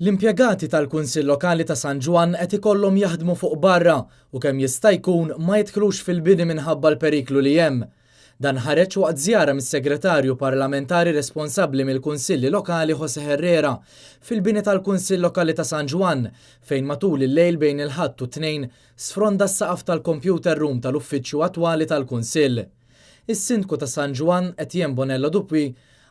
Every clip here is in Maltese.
L-impjegati tal-Kunsill Lokali ta' San Ġwan qed ikollhom jaħdmu fuq barra u kemm jista' jkun ma jidħlux fil-bini minħabba l-periklu li hemm. Dan ħareġ waqt żjara mis-Segretarju Parlamentari responsabbli mill-Kunsilli Lokali Jose Herrera fil-bini tal-Kunsill Lokali ta' San Ġwan fejn matul il-lejl bejn il-ħadd u tnejn sfronda s-saqaf tal-computer room tal-uffiċċju attwali tal-Kunsill. Is-Sindku ta' San Ġwan Etienne Bonello Duppi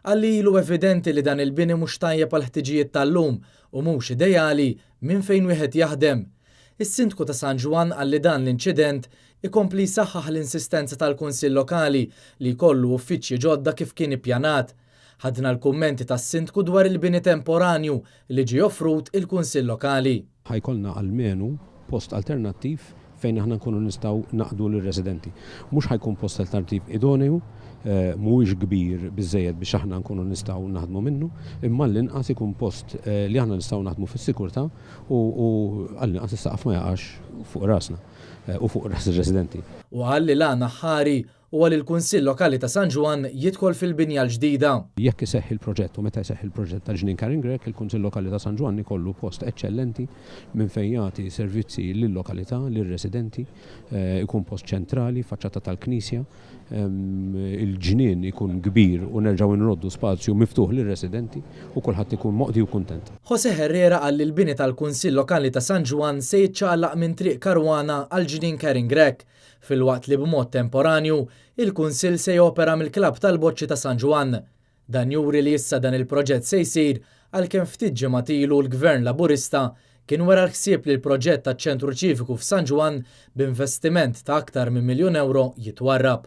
għalli ilu evidenti li dan il-bini mhux tajjeb għal ħtiġijiet tal-lum u mhux ideali minn fejn wieħed jaħdem. Is-Sindku ta' San Ġwan għalli dan l-inċident ikompli jsaħħaħ l-insistenza tal-Kunsill Lokali li jkollu uffiċċji ġodda kif kien ippjanat. Ħadna l-kummenti tas-Sindku dwar il-bini temporanju li ġie offrut il-Kunsill Lokali. Ħajkollna almenu post alternattiv fejn aħna nkunu nistgħu naqdu lir-residenti. Mhux ħajkun post alternattiv idoneu, mhuwiex kbir biżżejjed biex aħna nkunu nistgħu naħdmu minnu, imma l-inqas ikun post li aħna nistgħu naħdmu fis-sikurtà u għall-inqas is-saqaf ma jaqax fuq rasna u fuq ras ir-residenti. U għalli l-għana ħari u għal il-Kunsill Lokali ta' San Ġwan jidħol fil-binja l-ġdida. Jekk iseħħ il-proġett u meta jseħħ il-proġett ta' Ġnien Caring Rec, il-Kunsill Lokali ta' San Ġwan ikollu post eċċellenti minn fejn jagħti servizzi lill-lokalità, lir-residenti, ikun post ċentrali, faċċata tal-Knisja, il-ġnien ikun kbir u nerġgħu nroddu spazju miftuħ lir-residenti u kulħadd ikun moqdi u kuntent. Jose Herrera għalli l-bini tal-Kunsill Lokali ta' San Ġwan se jiċċaqlaq minn triq Karwana għal Ġnien Caring Rec fil-waqt li b'mod temporanju il-Kunsill se jopera mill-Klabb tal-Boċċi ta' San Ġwan. Dan juri li issa dan il-proġett se jsir għalkemm ftit ġimgħat ilu l-Gvern Laburista kien wara l-ħsieb li l-proġett taċ-Ċentru Ċiviku f'San Ġwan b'investiment ta' aktar minn €1,000,000 jitwarrab.